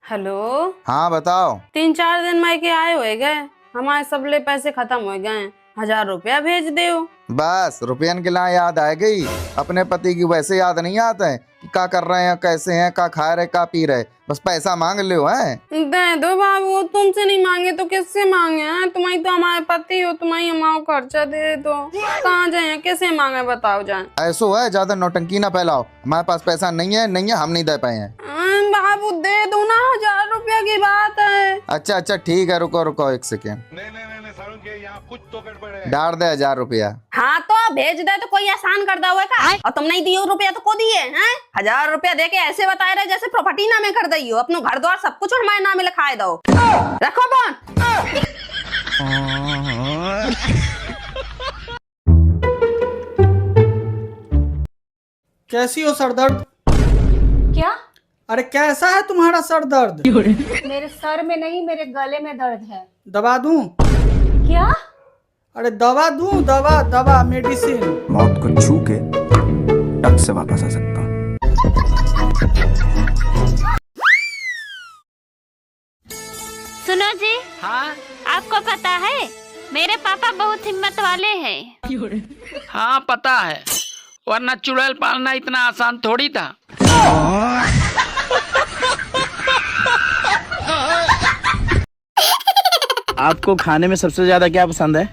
Hello. हाँ बताओ। 3-4 दिन मायके आए हुए गए, हमारे सबले पैसे खत्म हो गए। 1000 रुपया भेज दो। बस रुपयन के लिए याद आ गई। अपने पति की वैसे याद नहीं आता है कि क्या कर रहे हैं, कैसे हैं, क्या खा रहे, क्या पी रहे, बस पैसा मांग लो हैं। दे दो बाबू, तुमसे नहीं मांगे तो किससे मांगे हैं? तुम्हारी तो हमारे पति हो, तुम्हारी हमारा खर्चा दे दो। कहाँ जाए, कैसे मांगे बताओ जाए। ऐसो है, ज्यादा नौटंकी ना फैलाओ। हमारे पास पैसा नहीं है, हम नहीं दे पाए हैं। बाबू दे दो ना, 1000 रुपया की बात है। अच्छा अच्छा ठीक है, रुको रुको 1 सेकेंड। नहीं सारुण के यहाँ कुछ तो गड़बड़ है। डाल दे 1000 रुपया। हाँ तो भेज दे, तो कोई एहसान कर दो का? और तुम नहीं दियो रुपया तो को दिए हैं? 1000 रुपया दे के ऐसे बता रहे जैसे प्रॉपर्टी नामे कर दी हो। अपनो घर द्वार सब कुछ हमारे नामे लिखाए दो। रखो फोन। कैसी हो सरदर्द? क्या? अरे कैसा है तुम्हारा सर दर्द? मेरे सर में नहीं, मेरे गले में दर्द है। दवा दूं? क्या? अरे दवा दूं? दवा मेडिसिन। मौत को छू के टक से वापस आ सकता हूँ। सुनो जी। हाँ आपको पता है मेरे पापा बहुत हिम्मत वाले हैं। हाँ पता है, वरना चुड़ैल पालना इतना आसान थोड़ी था। आपको खाने में सबसे ज्यादा क्या पसंद है?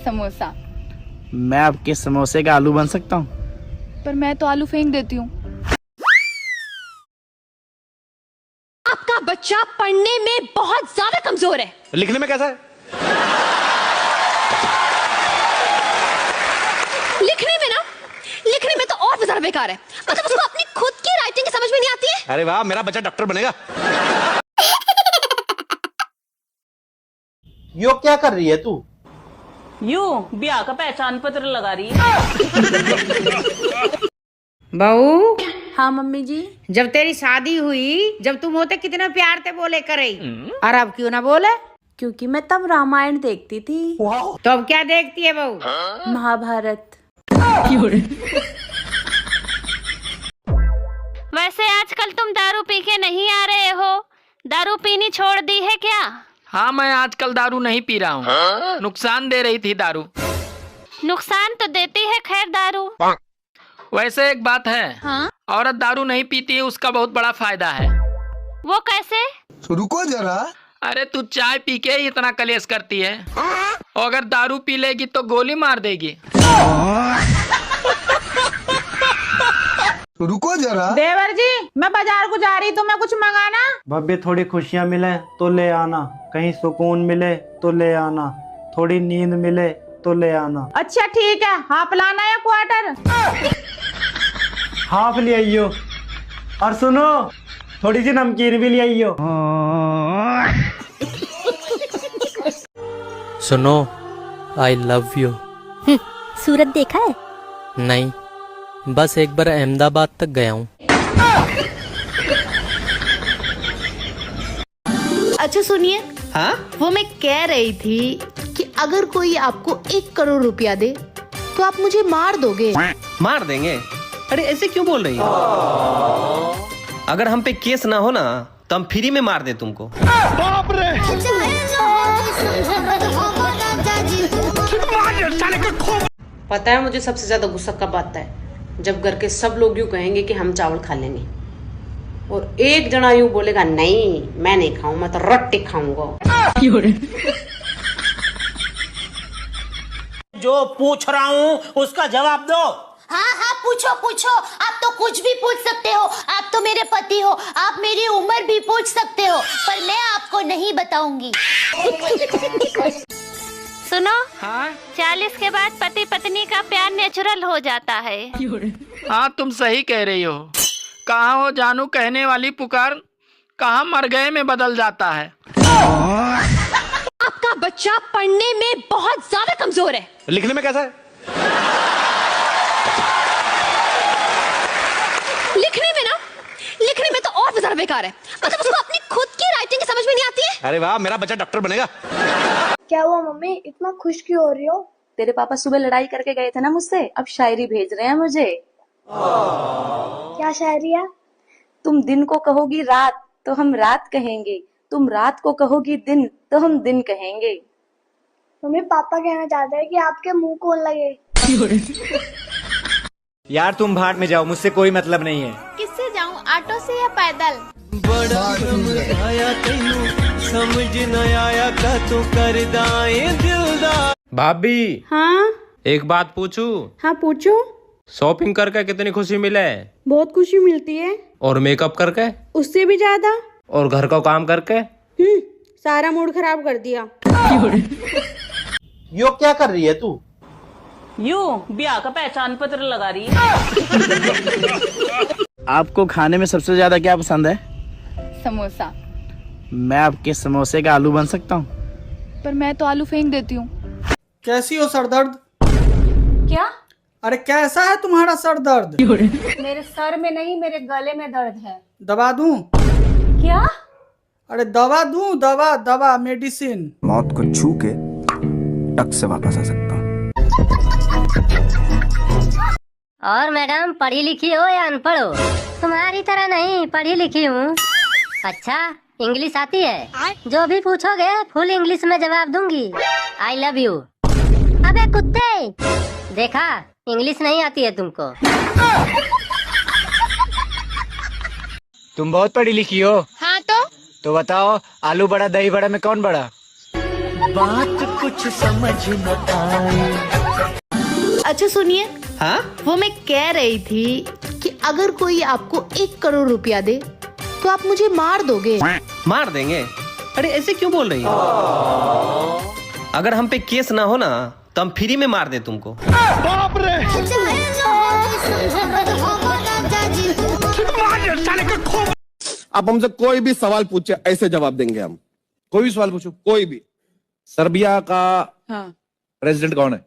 समोसा। मैं आपके समोसे का आलू बन सकता हूँ? पर मैं तो आलू फेंक देती हूँ। आपका बच्चा पढ़ने में बहुत ज्यादा कमजोर है। लिखने में कैसा है? लिखने में तो और भी ज्यादा बेकार है। मतलब उसको अपनी खुद की राइटिंग समझ में नहीं आती है। अरे वाह, मेरा बच्चा डॉक्टर बनेगा। यो क्या कर रही है तू? यू ब्याह का पहचान पत्र लगा रही है। बहू। हाँ मम्मी जी। जब तेरी शादी हुई, जब तुम होते कितने प्यार से बोले करे, और अब क्यों ना बोले? क्योंकि मैं तब रामायण देखती थी। तो अब क्या देखती है बहू? महाभारत। वैसे आजकल तुम दारू पी के नहीं आ रहे हो, दारू पीनी छोड़ दी है क्या? हाँ मैं आजकल दारू नहीं पी रहा हूँ। नुकसान दे रही थी दारू। नुकसान तो देती है खैर दारू। वैसे एक बात है, हाँ? औरत दारू नहीं पीती है उसका बहुत बड़ा फायदा है। वो कैसे? रुको जरा। अरे तू चाय पी के ही इतना कलेश करती है, और अगर दारू पी लेगी तो गोली मार देगी। रुको जरा। देवर जी, मैं बाजार को जा रही, तो मैं कुछ मंगाना। भव्य थोड़ी खुशियाँ मिले तो ले आना, कहीं सुकून मिले तो ले आना, थोड़ी नींद मिले तो ले आना। अच्छा ठीक है, हाफ लाना या क्वार्टर? हाफ ले आइयो, और सुनो थोड़ी सी नमकीन भी ले आइयो। सुनो, आई लव यू। सूरत देखा है? नहीं, बस एक बार अहमदाबाद तक गया हूँ। अच्छा सुनिए। हाँ? वो मैं कह रही थी कि अगर कोई आपको 1 करोड़ रुपया दे तो आप मुझे मार दोगे? मार देंगे? अरे ऐसे क्यों बोल रही हो? अगर हम पे केस ना हो ना तो हम फ्री में मार दे तुमको। बाप रे। पता है मुझे सबसे ज्यादा गुस्सा कब आता है? जब घर के सब लोग यूँ कहेंगे कि हम चावल खा लेंगे, और एक जना यूँ बोलेगा नहीं मैं नहीं खाऊं, मैं तो रोटी खाऊंगा। जो पूछ रहा हूँ उसका जवाब दो। हाँ पूछो पूछो, आप तो कुछ भी पूछ सकते हो। आप तो मेरे पति हो, आप मेरी उम्र भी पूछ सकते हो, पर मैं आपको नहीं बताऊंगी। सुनो। हाँ? 40 के बाद पति पत्नी का प्यार नेचुरल हो जाता है। हाँ तुम सही कह रही हो। कहाँ हो जानू कहने वाली पुकार, कहाँ मर गए में बदल जाता है। आपका बच्चा पढ़ने में बहुत ज्यादा कमजोर है। लिखने में कैसा है? लिखने में तो और भी ज्यादा बेकार है। मतलब उसको अपनी खुद की राइटिंग समझ में नहीं आती है। अरे वाह, मेरा बच्चा डॉक्टर बनेगा। क्या हुआ मम्मी, इतना खुश क्यों हो रही हो? तेरे पापा सुबह लड़ाई करके गए थे ना मुझसे, अब शायरी भेज रहे हैं मुझे। क्या शायरी है? तुम दिन को कहोगी रात, तो हम रात कहेंगे, तुम रात को कहोगी दिन तो हम दिन कहेंगे। मम्मी पापा कहना चाहते हैं कि आपके मुंह कौन लगे। यार तुम भाड़ में जाओ, मुझसे कोई मतलब नहीं है। किससे जाऊं, ऑटो से या पैदल? भाभी, हाँ एक बात पूछूं? हाँ पूछो। शॉपिंग करके कितनी खुशी मिले? बहुत खुशी मिलती है। और मेकअप करके? उससे भी ज्यादा। और घर का काम करके? सारा मूड खराब कर दिया। यो क्या कर रही है तू? यू ब्याह का पहचान पत्र लगा रही है। आपको खाने में सबसे ज्यादा क्या पसंद है? समोसा। मैं आपके समोसे का आलू बन सकता हूँ? पर मैं तो आलू फेंक देती हूँ। कैसी हो सरदर्द? क्या? अरे कैसा है तुम्हारा सर दर्द? मेरे सर में नहीं, मेरे गले में दर्द है। दवा दूं? क्या? अरे दवा दूं? दवा दवा मेडिसिन। मौत को छू के टक से वापस आ सकता हूँ। और मैडम पढ़ी लिखी हो या अनपढ़ हो? तुम्हारी तरह नहीं, पढ़ी लिखी हूँ। अच्छा, इंग्लिश आती है? जो भी पूछोगे फुल इंग्लिश में जवाब दूंगी। I love you. अबे कुत्ते, देखा इंग्लिश नहीं आती है तुमको। तुम बहुत पढ़ी लिखी हो। हाँ तो बताओ, आलू बड़ा दही बड़ा में कौन बड़ा? बात कुछ समझ न आए। अच्छा सुनिए, हाँ? वो मैं कह रही थी कि अगर कोई आपको 1 करोड़ रुपया दे तो आप मुझे मार दोगे? मार देंगे? अरे ऐसे क्यों बोल रही हो? अगर हम पे केस ना हो ना तो हम फ्री में मार दे तुमको। बाप रे! आप हमसे कोई भी सवाल पूछे, ऐसे जवाब देंगे हम। कोई भी सवाल पूछो, कोई भी। सर्बिया का प्रेसिडेंट कौन है?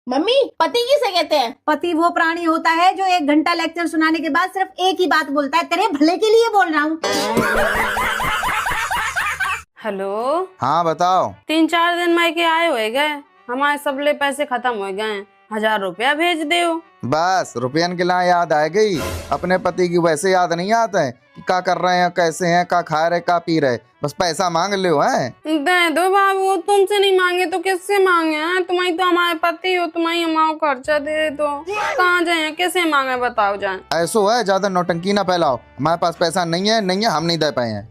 मम्मी पति किसे कहते हैं? पति वो प्राणी होता है जो 1 घंटा लेक्चर सुनाने के बाद सिर्फ एक ही बात बोलता है, तेरे भले के लिए बोल रहा हूँ। हेलो, हाँ बताओ। 3-4 दिन में के आए हुए गए, हमारे सबले पैसे खत्म हो गए। 1000 रुपया भेज दो। बस रुपयन के ला याद आ गई। अपने पति की वैसे याद नहीं आता है कि क्या कर रहे हैं, कैसे हैं, क्या खा रहे, क्या पी रहे। बस पैसा मांग ले हैं। दे दो बाबू, तुमसे नहीं मांगे तो किससे मांगे हैं? तुम्हारी तो हमारे पति हो, तुम्हारी हमारा खर्चा दे दो। कहाँ जाए, किसे मांगे बताओ जाए। ऐसो है, ज्यादा नौटंकी ना फैलाओ। हमारे पास पैसा नहीं है, हम नहीं दे पाए हैं।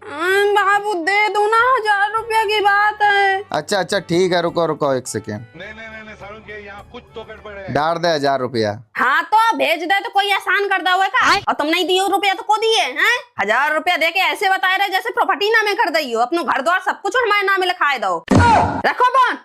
बाबू दे दो ना, 1000 रुपया की बात है। अच्छा अच्छा ठीक है, रुको रुको 1 सेकेंड। कुछ तो गड़बड़ है। डाल दे 1000 रुपया। हाँ तो भेज दे, तो कोई एहसान कर हुआ का? और तुम नहीं दियो रुपया तो को दिए हैं? 1000 रुपया दे के ऐसे बताए रहे जैसे प्रॉपर्टी नामे कर दियो। अपनो घर द्वार सब कुछ हमारे नामे लिखाए दो। रखो फोन।